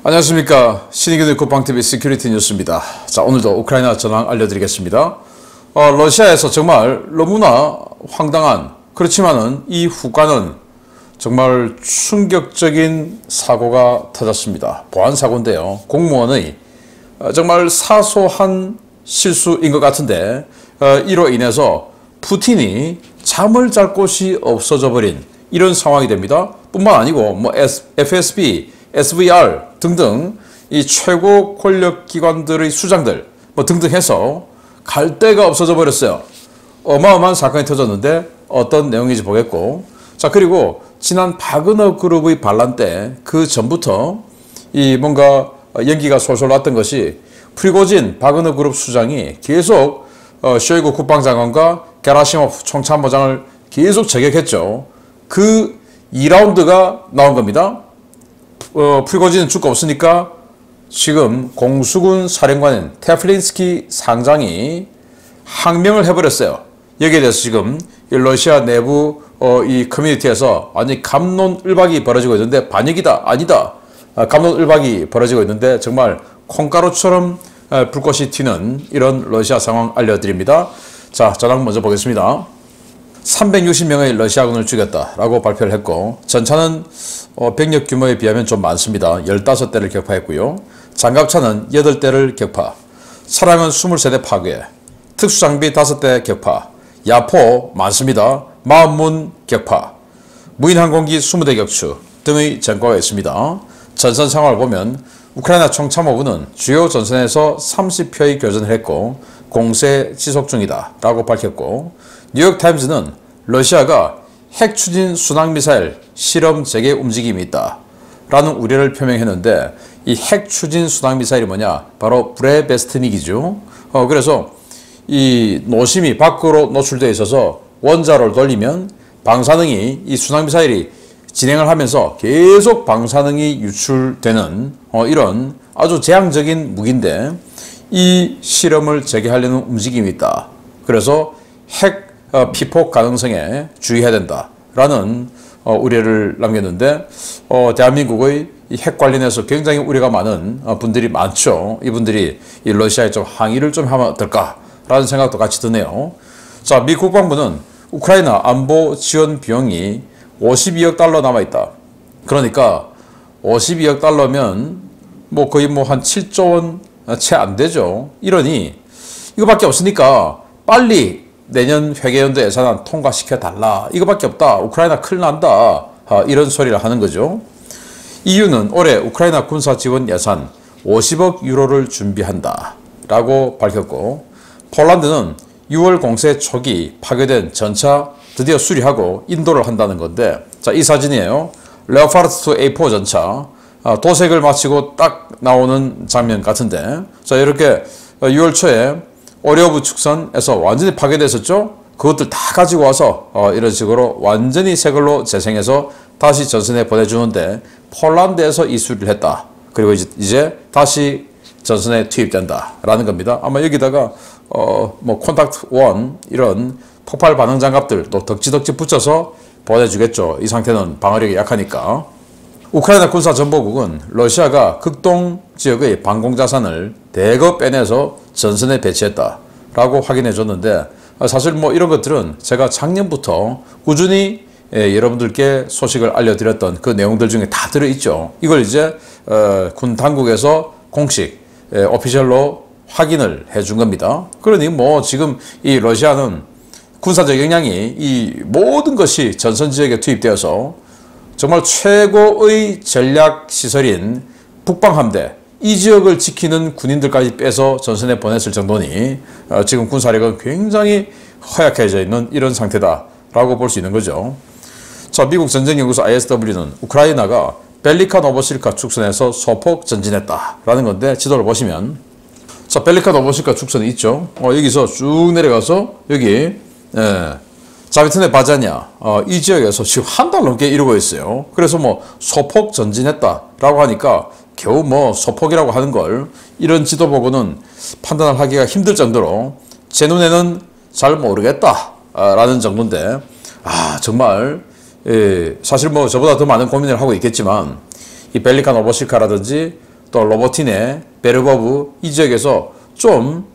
안녕하십니까. 신의균의 국방TV 시큐리티 뉴스입니다. 자, 오늘도 우크라이나 전황 알려드리겠습니다. 러시아에서 정말 너무나 황당한, 그렇지만은 이 후과는 정말 충격적인 사고가 터졌습니다. 보안사고인데요. 공무원의 정말 사소한 실수인 것 같은데 이로 인해서 푸틴이 잠을 잘 곳이 없어져 버린 이런 상황이 됩니다. 뿐만 아니고 뭐 FSB, SVR 등등 이 최고 권력 기관들의 수장들 뭐 등등 해서 갈 데가 없어져 버렸어요. 어마어마한 사건이 터졌는데 어떤 내용인지 보겠고, 자, 그리고 지난 바그너 그룹의 반란 때 그 전부터 이 뭔가 연기가 솔솔 났던 것이 프리고진 바그너 그룹 수장이 계속 쇼이구 국방장관과 게라시모프 총참모장을 계속 저격했죠. 그 2라운드가 나온 겁니다. 프리고진은 죽고 없으니까 지금 공수군 사령관인 테플린스키 상장이 항명을 해버렸어요. 여기에 대해서 지금 러시아 내부 이 커뮤니티에서 완전히 갑론을박이 벌어지고 있는데, 반역이다, 아니다, 갑론을박이 벌어지고 있는데 정말 콩가루처럼 불꽃이 튀는 이런 러시아 상황 알려드립니다. 자, 전황 먼저 보겠습니다. 360명의 러시아군을 죽였다라고 발표를 했고, 전차는 병력 규모에 비하면 좀 많습니다. 15대를 격파했고요. 장갑차는 8대를 격파, 차량은 23대 파괴, 특수장비 5대 격파, 야포 많습니다. 40문 격파, 무인항공기 20대 격추 등의 전과가 있습니다. 전선 상황을 보면 우크라이나 총참모부는 주요 전선에서 30표의 교전을 했고 공세 지속 중이다 라고 밝혔고, 뉴욕타임즈는 러시아가 핵 추진 순항미사일 실험 재개 움직임이 있다 라는 우려를 표명했는데, 이 핵 추진 순항미사일이 뭐냐? 바로 브레베스트닉이죠. 그래서 이 노심이 밖으로 노출되어 있어서 원자로를 돌리면 방사능이, 이 순항미사일이 진행을 하면서 계속 방사능이 유출되는 이런 아주 재앙적인 무기인데, 이 실험을 재개하려는 움직임이 있다. 그래서 핵 피폭 가능성에 주의해야 된다라는 우려를 남겼는데, 대한민국의 이 핵 관련해서 굉장히 우려가 많은 분들이 많죠. 이분들이 이 러시아에 좀 항의를 좀 하면 어떨까라는 생각도 같이 드네요. 자, 미 국방부는 우크라이나 안보 지원 비용이 52억 달러 남아있다. 그러니까 52억 달러면 뭐 거의 뭐 한 7조 원 채 안 되죠. 이러니 이거밖에 없으니까 빨리 내년 회계연도 예산안 통과시켜달라. 이거밖에 없다. 우크라이나 큰일 난다. 이런 소리를 하는 거죠. EU는 올해 우크라이나 군사 지원 예산 50억 유로를 준비한다 라고 밝혔고, 폴란드는 6월 공세 초기 파괴된 전차 드디어 수리하고 인도를 한다는 건데, 자, 이 사진이에요. 레오파르트 2 A4 전차 도색을 마치고 딱 나오는 장면 같은데, 자, 이렇게 6월 초에 오리오브 축선에서 완전히 파괴됐었죠. 그것들 다 가지고 와서 이런 식으로 완전히 새 걸로 재생해서 다시 전선에 보내주는데, 폴란드에서 이 수리를 했다. 그리고 이제 다시 전선에 투입된다 라는 겁니다. 아마 여기다가 뭐 콘탁트 1 이런 폭발 반응 장갑들 또 덕지덕지 붙여서 보내주겠죠. 이 상태는 방어력이 약하니까. 우크라이나 군사정보국은 러시아가 극동 지역의 방공자산을 대거 빼내서 전선에 배치했다 라고 확인해 줬는데, 사실 뭐 이런 것들은 제가 작년부터 꾸준히 여러분들께 소식을 알려드렸던 그 내용들 중에 다 들어있죠. 이걸 이제 군 당국에서 공식 오피셜로 확인을 해준 겁니다. 그러니 뭐 지금 이 러시아는 군사적 역량이 이 모든 것이 전선 지역에 투입되어서 정말 최고의 전략 시설인 북방함대, 이 지역을 지키는 군인들까지 빼서 전선에 보냈을 정도니 지금 군사력은 굉장히 허약해져 있는 이런 상태다라고 볼 수 있는 거죠. 자, 미국 전쟁연구소 ISW는 우크라이나가 벨리카 노보실카 축선에서 소폭 전진했다라는 건데, 지도를 보시면 자, 벨리카 노보실카 축선이 있죠. 여기서 쭉 내려가서 여기 자비트네 바자냐 이 지역에서 지금 한 달 넘게 이루고 있어요. 그래서 뭐 소폭 전진했다라고 하니까 겨우 뭐 소폭이라고 하는 걸 이런 지도 보고는 판단을 하기가 힘들 정도로 제 눈에는 잘 모르겠다라는 정도인데, 정말 사실 뭐 저보다 더 많은 고민을 하고 있겠지만 이 벨리카 노보실카라든지 또 로보틴의 베르거브 이 지역에서 좀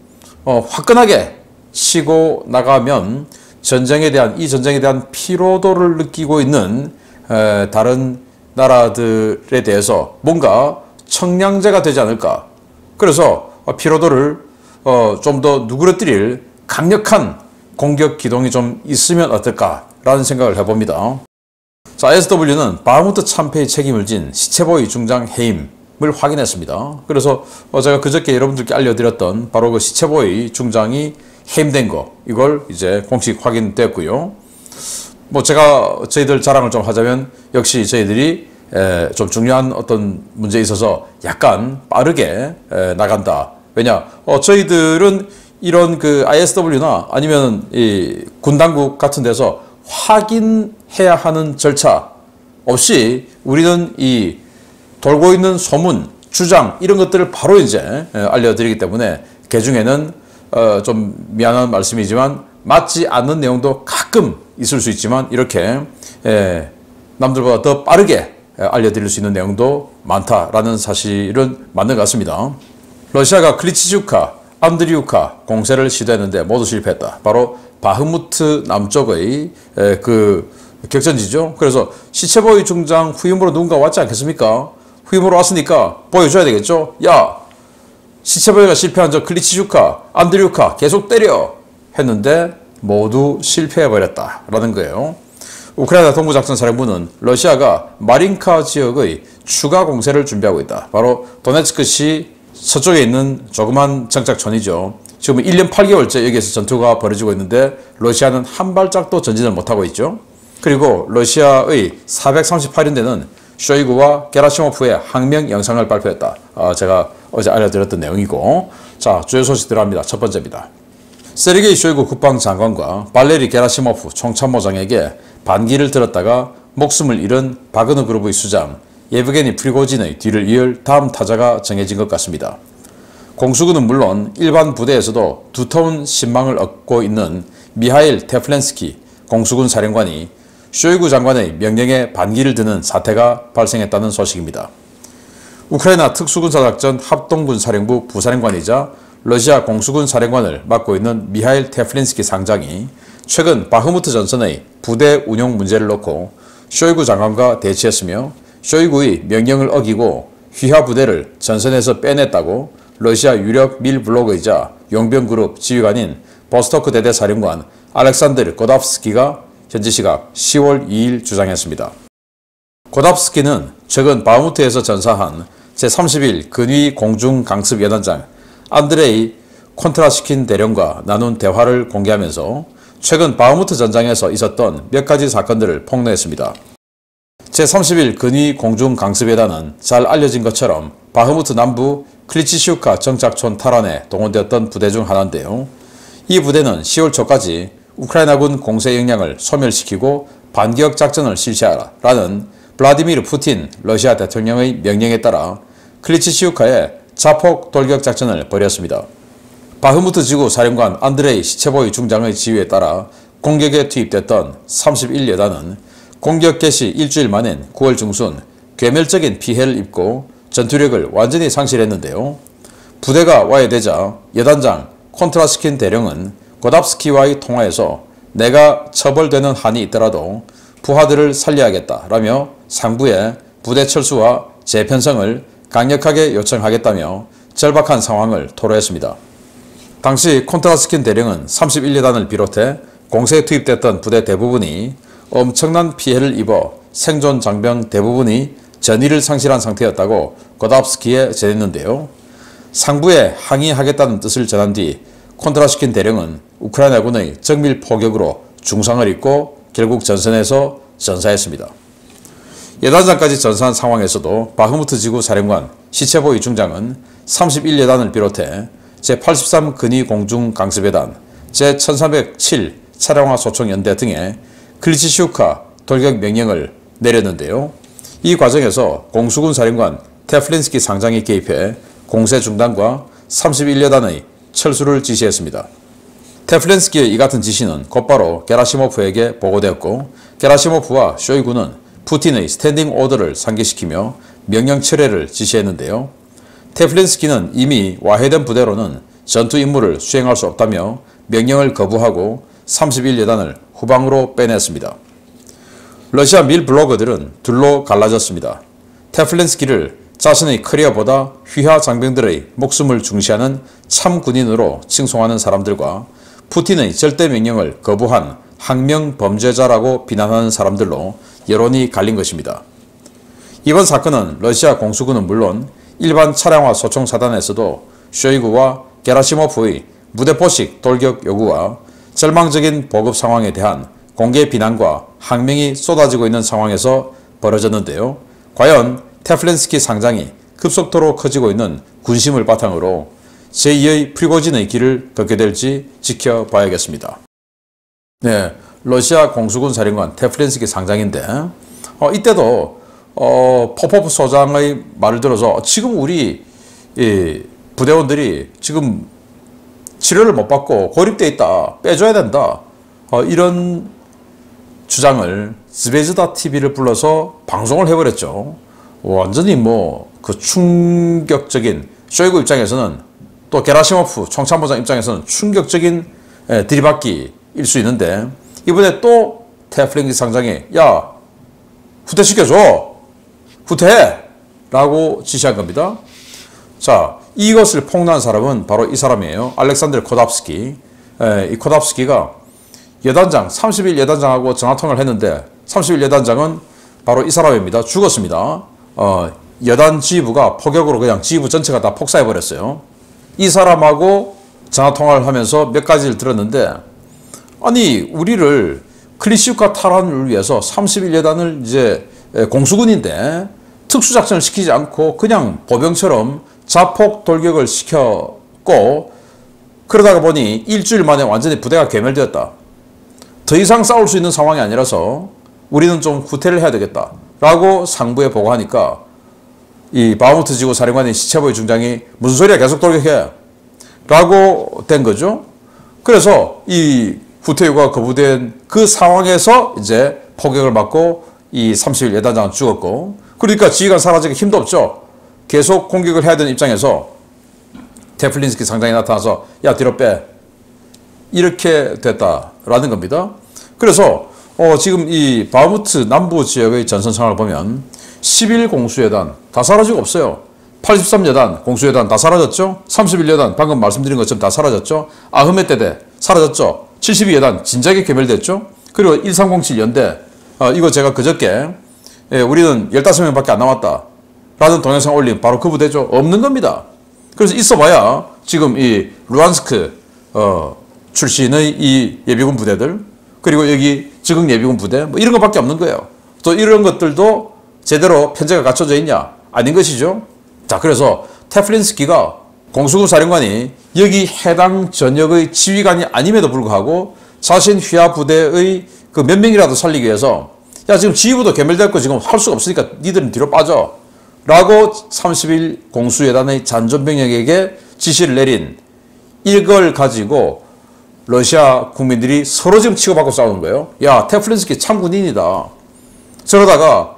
화끈하게 치고 나가면 이 전쟁에 대한 피로도를 느끼고 있는 다른 나라들에 대해서 뭔가 청량제가 되지 않을까. 그래서 피로도를 좀 더 누그러뜨릴 강력한 공격 기동이 좀 있으면 어떨까라는 생각을 해봅니다. 자, SW는 바흐무트 참패의 책임을 진 시체보이 중장 해임을 확인했습니다. 그래서 제가 그저께 여러분들께 알려드렸던 바로 그 시체보이 중장이 해임된 거, 이걸 이제 공식 확인됐고요. 뭐 저희들 자랑을 좀 하자면 역시 저희들이 좀 중요한 어떤 문제에 있어서 약간 빠르게 나간다. 왜냐, 저희들은 이런 그 ISW나 아니면 이 군 당국 같은 데서 확인해야 하는 절차 없이 우리는 이 돌고 있는 소문, 주장 이런 것들을 바로 이제 알려드리기 때문에 그 중에는 좀 미안한 말씀이지만 맞지 않는 내용도 가끔 있을 수 있지만 이렇게 남들보다 더 빠르게 알려드릴 수 있는 내용도 많다라는 사실은 맞는 것 같습니다. 러시아가 클리치주카, 안드리우카 공세를 시도했는데 모두 실패했다. 바로 바흐무트 남쪽의 그 격전지죠. 그래서 시체보이 중장 후임으로 누군가 왔지 않겠습니까? 후임으로 왔으니까 보여줘야 되겠죠. 야, 시체보이가 실패한 저 클리치주카, 안드리우카 계속 때려 했는데 모두 실패해버렸다라는 거예요. 우크라이나 동부작전사령부는 러시아가 마린카 지역의 추가 공세를 준비하고 있다. 바로 도네츠크시 서쪽에 있는 조그만 정착촌이죠. 지금 1년 8개월째 여기에서 전투가 벌어지고 있는데 러시아는 한 발짝도 전진을 못하고 있죠. 그리고 러시아의 438인대는 쇼이구와 게라시모프의 항명 영상을 발표했다. 제가 어제 알려드렸던 내용이고, 자, 주요 소식 들어갑니다. 첫 번째입니다. 세르게이 쇼이구 국방장관과 발레리 게라시모프 총참모장에게 반기를 들었다가 목숨을 잃은 바그너 그룹의 수장 예브게니 프리고진의 뒤를 이을 다음 타자가 정해진 것 같습니다. 공수군은 물론 일반 부대에서도 두터운 신망을 얻고 있는 미하일 테플렌스키 공수군 사령관이 쇼이구 장관의 명령에 반기를 드는 사태가 발생했다는 소식입니다. 우크라이나 특수군사작전 합동군사령부 부사령관이자 러시아 공수군 사령관을 맡고 있는 미하일 테플린스키 상장이 최근 바흐무트 전선의 부대 운용 문제를 놓고 쇼이구 장관과 대치했으며 쇼이구의 명령을 어기고 휘하 부대를 전선에서 빼냈다고 러시아 유력 밀 블로그이자 용병그룹 지휘관인 보스토크 대대 사령관 알렉산드르 고답스키가 현지 시각 10월 2일 주장했습니다. 고답스키는 최근 바흐무트에서 전사한 제31 근위 공중강습연단장 안드레이 콘트라시킨 대령과 나눈 대화를 공개하면서 최근 바흐무트 전장에서 있었던 몇 가지 사건들을 폭로했습니다. 제31 근위 공중강습여단은 잘 알려진 것처럼 바흐무트 남부 클리치슈카 정착촌 탈환에 동원되었던 부대 중 하나인데요. 이 부대는 10월 초까지 우크라이나군 공세 역량을 소멸시키고 반격 작전을 실시하라 라는 블라디미르 푸틴 러시아 대통령의 명령에 따라 클리치슈카에 자폭 돌격 작전을 벌였습니다. 바흐무트 지구 사령관 안드레이 시체보이 중장의 지휘에 따라 공격에 투입됐던 31여단은 공격 개시 일주일 만인 9월 중순 괴멸적인 피해를 입고 전투력을 완전히 상실했는데요. 부대가 와해되자 여단장 콘트라스킨 대령은 고답스키와의 통화에서 내가 처벌되는 한이 있더라도 부하들을 살려야겠다라며 상부에 부대 철수와 재편성을 강력하게 요청하겠다며 절박한 상황을 토로했습니다. 당시 콘트라스킨 대령은 31여단을 비롯해 공세에 투입됐던 부대 대부분이 엄청난 피해를 입어 생존 장병 대부분이 전의를 상실한 상태였다고 고답스키에 전했는데요. 상부에 항의하겠다는 뜻을 전한 뒤 콘트라시킨 대령은 우크라이나군의 정밀 포격으로 중상을 입고 결국 전선에서 전사했습니다. 여단장까지 전사한 상황에서도 바흐무트 지구 사령관 시체보이 중장은 31여단을 비롯해 제83 근위 공중 강습여단, 제1307 차량화 소총 연대 등의 클리치슈카 돌격 명령을 내렸는데요. 이 과정에서 공수군 사령관 테플린스키 상장이 개입해 공세 중단과 31여단의 철수를 지시했습니다. 테플린스키의 이 같은 지시는 곧바로 게라시모프에게 보고되었고 게라시모프와 쇼이구는 푸틴의 스탠딩 오더를 상기시키며 명령 철회를 지시했는데요. 테플린스키는 이미 와해된 부대로는 전투 임무를 수행할 수 없다며 명령을 거부하고 31여단을 후방으로 빼냈습니다. 러시아 밀 블로거들은 둘로 갈라졌습니다. 테플린스키를 자신의 커리어보다 휘하 장병들의 목숨을 중시하는 참 군인으로 칭송하는 사람들과 푸틴의 절대 명령을 거부한 항명 범죄자라고 비난하는 사람들로 여론이 갈린 것입니다. 이번 사건은 러시아 공수군은 물론 일반 차량화 소총 사단에서도 쇼이구와 게라시모프의 무대포식 돌격 요구와 절망적인 보급 상황에 대한 공개 비난과 항명이 쏟아지고 있는 상황에서 벌어졌는데요. 과연 테플린스키 상장이 급속도로 커지고 있는 군심을 바탕으로 제2의 프리고진의 길을 걷게 될지 지켜봐야겠습니다. 네, 러시아 공수군 사령관 테플린스키 상장인데 이때도 포포프 소장의 말을 들어서 지금 우리 부대원들이 지금 치료를 못 받고 고립되어 있다, 빼줘야 된다, 이런 주장을 스베즈다 TV를 불러서 방송을 해버렸죠. 완전히 그 충격적인, 쇼이구 입장에서는 또 게라시모프 총참모장 입장에서는 충격적인 들이받기일 수 있는데, 이번에 또 테플린스키 상장이 야 후퇴시켜줘, 후퇴해 라고 지시한 겁니다. 자, 이것을 폭로한 사람은 바로 이 사람이에요. 알렉산드르 코답스키. 이 코답스키가 여단장, 31여단장하고 전화통화를 했는데 31여단장은 바로 이 사람입니다. 죽었습니다. 여단 지휘부가 포격으로 그냥 지휘부 전체가 다 폭사해버렸어요. 이 사람하고 전화통화를 하면서 몇 가지를 들었는데, 아니 우리를 클리시우카 탈환을 위해서 31여단을 이제 공수군인데 특수작전을 시키지 않고 그냥 보병처럼 자폭 돌격을 시켰고, 그러다가 보니 일주일 만에 완전히 부대가 괴멸되었다. 더 이상 싸울 수 있는 상황이 아니라서 우리는 좀 후퇴를 해야 되겠다 라고 상부에 보고하니까 이 바흐무트 지구 사령관인 시체보이 중장이 무슨 소리야, 계속 돌격해 라고 된 거죠. 그래서 이 후퇴 요구가 거부된 그 상황에서 이제 포격을 맞고 이 31여단장은 죽었고, 그러니까 지휘관 사라지기 힘도 없죠. 계속 공격을 해야 되는 입장에서 테플린스키 상장이 나타나서 야 뒤로 빼, 이렇게 됐다라는 겁니다. 그래서 지금 이 바흐무트 남부 지역의 전선 상황을 보면 11공수여단 다 사라지고 없어요. 83여단 공수여단 다 사라졌죠. 31여단 방금 말씀드린 것처럼 다 사라졌죠. 아흐메테데 사라졌죠. 72여단 진작에 괴멸됐죠. 그리고 1307연대 이거 제가 그저께 우리는 15명밖에 안 남았다 라는 동영상 올린 바로 그 부대죠. 없는 겁니다. 그래서 있어봐야 지금 이 루안스크 출신의 이 예비군 부대들, 그리고 여기 지금 예비군 부대 뭐 이런 것밖에 없는 거예요. 또 이런 것들도 제대로 편제가 갖춰져 있냐? 아닌 것이죠. 자, 그래서 테플린스키가 공수군 사령관이 여기 해당 전역의 지휘관이 아님에도 불구하고 자신 휘하 부대의 그 몇 명이라도 살리기 위해서 야 지금 지휘부도 괴멸됐고 지금 할 수가 없으니까 니들은 뒤로 빠져 라고 30일 공수여단의 잔존병력에게 지시를 내린, 이걸 가지고 러시아 국민들이 서로 지금 치고받고 싸우는 거예요. 야 테플린스키 참 군인이다. 저러다가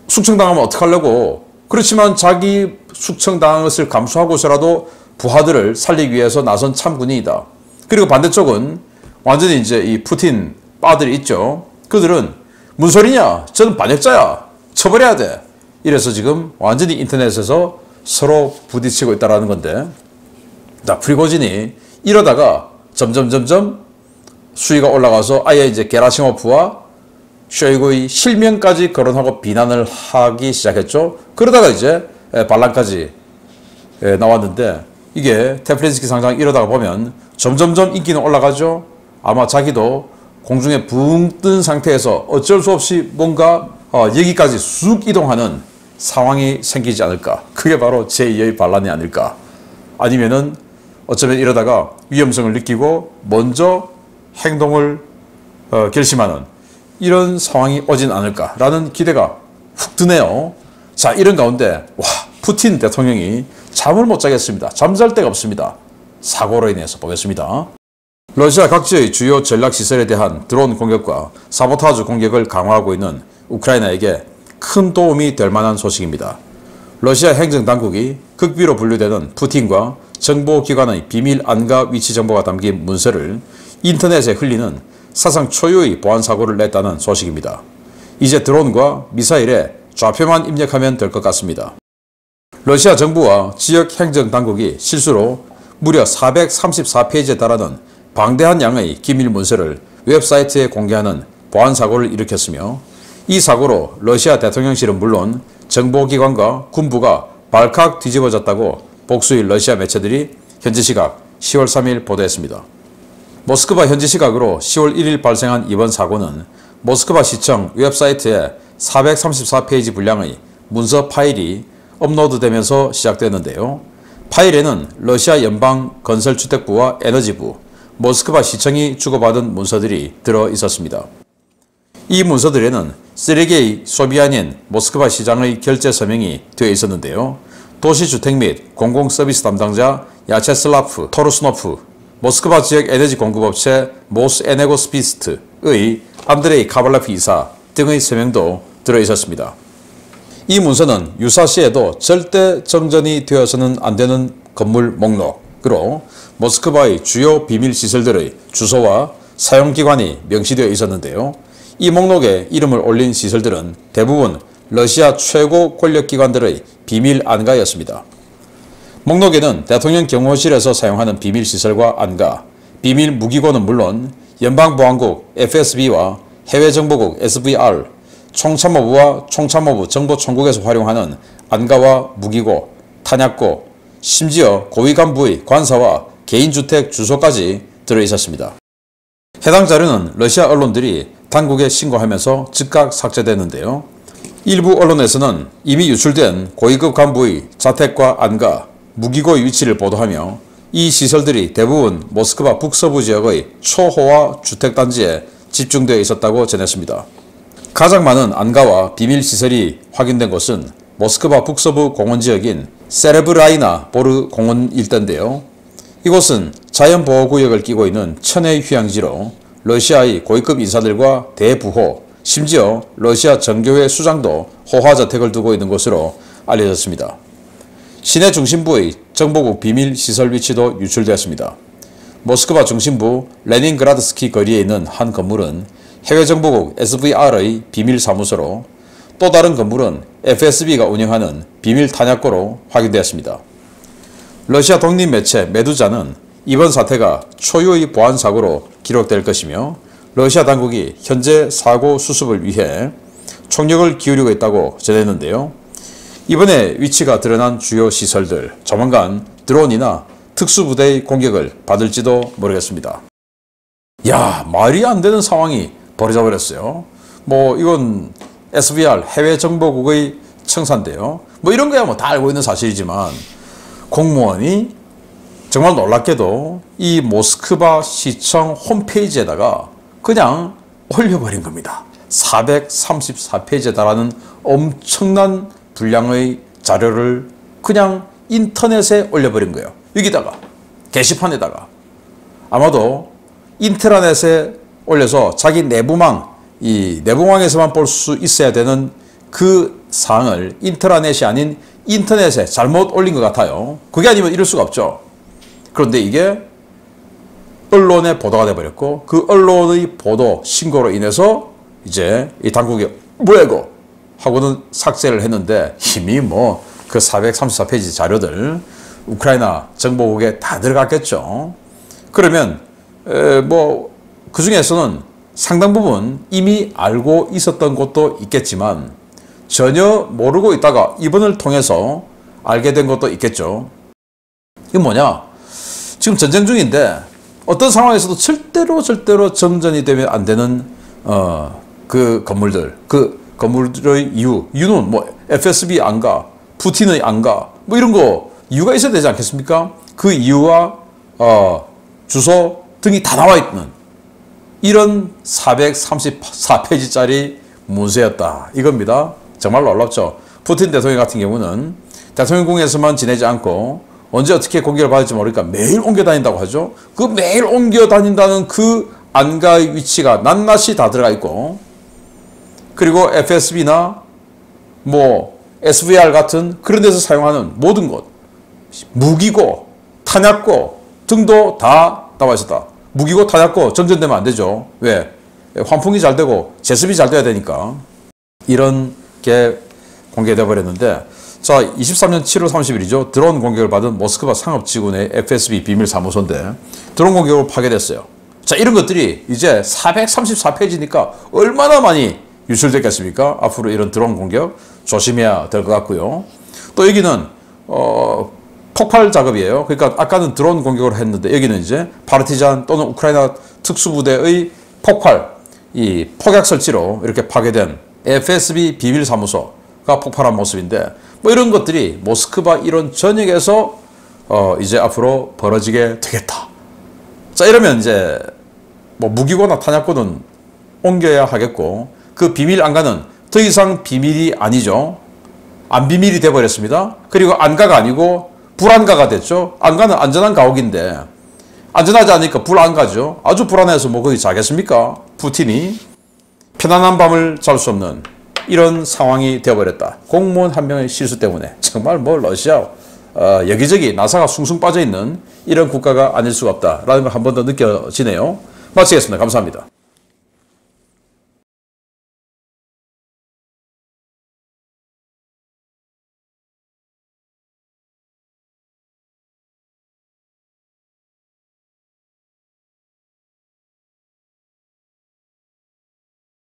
숙청당하면 어떡하려고. 그렇지만 자기 숙청당한 것을 감수하고서라도 부하들을 살리기 위해서 나선 참 군인이다. 그리고 반대쪽은 완전히 이제 이 푸틴 빠들이 있죠. 그들은 무슨 소리냐, 저는 반역자야, 처벌해야 돼. 이래서 지금 완전히 인터넷에서 서로 부딪히고 있다는 건데, 자, 프리고진이 이러다가 점점 수위가 올라가서 아예 이제 게라시모프와 쇼이구의 실명까지 거론하고 비난을 하기 시작했죠. 그러다가 이제 반란까지 나왔는데, 이게 테플린스키 상장 이러다가 보면 점점점 인기는 올라가죠. 아마 자기도 공중에 붕 뜬 상태에서 어쩔 수 없이 뭔가 여기까지 쑥 이동하는 상황이 생기지 않을까. 그게 바로 제2의 반란이 아닐까. 아니면은 어쩌면 이러다가 위험성을 느끼고 먼저 행동을 결심하는 이런 상황이 오진 않을까라는 기대가 훅 드네요. 자, 이런 가운데 푸틴 대통령이 잠을 못 자겠습니다. 잠잘 데가 없습니다. 사고로 인해서 보겠습니다. 러시아 각지의 주요 전략시설에 대한 드론 공격과 사보타주 공격을 강화하고 있는 우크라이나에게 큰 도움이 될 만한 소식입니다. 러시아 행정당국이 극비로 분류되는 푸틴과 정보기관의 비밀 안가 위치 정보가 담긴 문서를 인터넷에 흘리는 사상 초유의 보안사고를 냈다는 소식입니다. 이제 드론과 미사일에 좌표만 입력하면 될 것 같습니다. 러시아 정부와 지역 행정당국이 실수로 무려 434페이지에 달하는 방대한 양의 기밀 문서를 웹사이트에 공개하는 보안사고를 일으켰으며, 이 사고로 러시아 대통령실은 물론 정보기관과 군부가 발칵 뒤집어졌다고 복수의 러시아 매체들이 현지 시각 10월 3일 보도했습니다. 모스크바 현지 시각으로 10월 1일 발생한 이번 사고는 모스크바 시청 웹사이트에 434페이지 분량의 문서 파일이 업로드되면서 시작됐는데요. 파일에는 러시아 연방건설주택부와 에너지부, 모스크바 시청이 주고받은 문서들이 들어 있었습니다. 이 문서들에는 세르게이 소비아닌 모스크바 시장의 결제 서명이 되어 있었는데요. 도시주택 및 공공서비스 담당자 야체슬라프 토르스노프, 모스크바 지역 에너지 공급업체 모스에네고스피스트의 안드레이 카발라프 이사 등의 서명도 들어 있었습니다. 이 문서는 유사시에도 절대 정전이 되어서는 안 되는 건물 목록으로 모스크바의 주요 비밀시설들의 주소와 사용기관이 명시되어 있었는데요. 이 목록에 이름을 올린 시설들은 대부분 러시아 최고 권력기관들의 비밀 안가였습니다. 목록에는 대통령 경호실에서 사용하는 비밀시설과 안가, 비밀 무기고는 물론 연방보안국 FSB와 해외정보국 SVR, 총참모부와 총참모부 정보총국에서 활용하는 안가와 무기고, 탄약고, 심지어 고위 간부의 관사와 개인주택 주소까지 들어있었습니다. 해당 자료는 러시아 언론들이 당국에 신고하면서 즉각 삭제됐는데요. 일부 언론에서는 이미 유출된 고위급 간부의 자택과 안가, 무기고의 위치를 보도하며 이 시설들이 대부분 모스크바 북서부 지역의 초호화 주택단지에 집중되어 있었다고 전했습니다. 가장 많은 안가와 비밀시설이 확인된 곳은 모스크바 북서부 공원지역인 세레브라이나 보르 공원 일대인데요. 이곳은 자연보호구역을 끼고 있는 천혜의 휴양지로 러시아의 고위급 인사들과 대부호, 심지어 러시아 정교회 수장도 호화저택을 두고 있는 곳으로 알려졌습니다. 시내 중심부의 정보국 비밀시설 위치도 유출되었습니다. 모스크바 중심부 레닌그라드스키 거리에 있는 한 건물은 해외정보국 SVR의 비밀사무소로, 또 다른 건물은 FSB가 운영하는 비밀탄약고로 확인되었습니다. 러시아 독립매체 메두자는 이번 사태가 초유의 보안사고로 기록될 것이며 러시아 당국이 현재 사고 수습을 위해 총력을 기울이고 있다고 전했는데요. 이번에 위치가 드러난 주요 시설들, 조만간 드론이나 특수부대의 공격을 받을지도 모르겠습니다. 야, 말이 안 되는 상황이 벌어져 버렸어요. 이건 SVR 해외정보국의 청사인데요. 이런 거야 다 알고 있는 사실이지만 공무원이 정말 놀랍게도 이 모스크바 시청 홈페이지에다가 그냥 올려버린 겁니다. 434페이지에 달하는 엄청난 분량의 자료를 그냥 인터넷에 올려버린 거예요. 여기다가 게시판에다가 아마도 인트라넷에 올려서 자기 내부망, 이 내부망에서만 볼 수 있어야 되는 그 사항을 인트라넷이 아닌 인터넷에 잘못 올린 것 같아요. 그게 아니면 이럴 수가 없죠. 그런데 이게 언론에 보도가 돼버렸고 그 언론의 보도 신고로 인해서 이제 이 당국이 뭐야 이거 하고는 삭제를 했는데 이미 그 434페이지 자료들 우크라이나 정보국에 다 들어갔겠죠. 그러면 그 중에서는 상당 부분 이미 알고 있었던 것도 있겠지만 전혀 모르고 있다가 이번을 통해서 알게 된 것도 있겠죠. 이게 뭐냐? 지금 전쟁 중인데 어떤 상황에서도 절대로 정전이 되면 안 되는 그 건물들, 그 건물들의 이유는 FSB 안가, 푸틴의 안가 이런 거 이유가 있어야 되지 않겠습니까? 그 이유와 주소 등이 다 나와 있는 이런 434페이지짜리 문서였다 이겁니다. 정말 놀랍죠. 푸틴 대통령 같은 경우는 대통령궁에서만 지내지 않고 언제 어떻게 공격을 받을지 모르니까 매일 옮겨 다닌다고 하죠. 그 매일 옮겨 다닌다는 그 안가의 위치가 낱낱이 다 들어가 있고, 그리고 FSB나 SVR 같은 그런 데서 사용하는 모든 것, 무기고 탄약고 등도 다 나와 있었다. 무기고 탄약고 정전되면 안 되죠. 왜? 환풍이 잘 되고 제습이 잘 돼야 되니까. 이런 게 공개되어 버렸는데, 자, 23년 7월 30일이죠. 드론 공격을 받은 모스크바 상업지구내 FSB 비밀 사무소인데 드론 공격으로 파괴됐어요. 자, 이런 것들이 이제 434페이지니까 얼마나 많이 유출됐겠습니까? 앞으로 이런 드론 공격 조심해야 될 것 같고요. 또 여기는 폭발 작업이에요. 그러니까 아까는 드론 공격을 했는데 여기는 이제 파르티잔 또는 우크라이나 특수부대의 폭발, 이 폭약 설치로 이렇게 파괴된 FSB 비밀 사무소가 폭발한 모습인데, 뭐 이런 것들이 모스크바 이론 전역에서 이제 앞으로 벌어지게 되겠다. 자, 이러면 이제 뭐 무기고나 탄약고는 옮겨야 하겠고, 그 비밀 안가는 더 이상 비밀이 아니죠. 안 비밀이 돼버렸습니다. 그리고 안가가 아니고 불안가가 됐죠. 안가는 안전한 가옥인데 안전하지 않으니까 불안가죠. 아주 불안해서 뭐 거기 자겠습니까? 푸틴이. 편안한 밤을 잘 수 없는 이런 상황이 되어버렸다. 공무원 한 명의 실수 때문에. 정말 뭐 러시아 여기저기 나사가 숭숭 빠져있는 이런 국가가 아닐 수가 없다라는 걸 한 번 더 느껴지네요. 마치겠습니다. 감사합니다.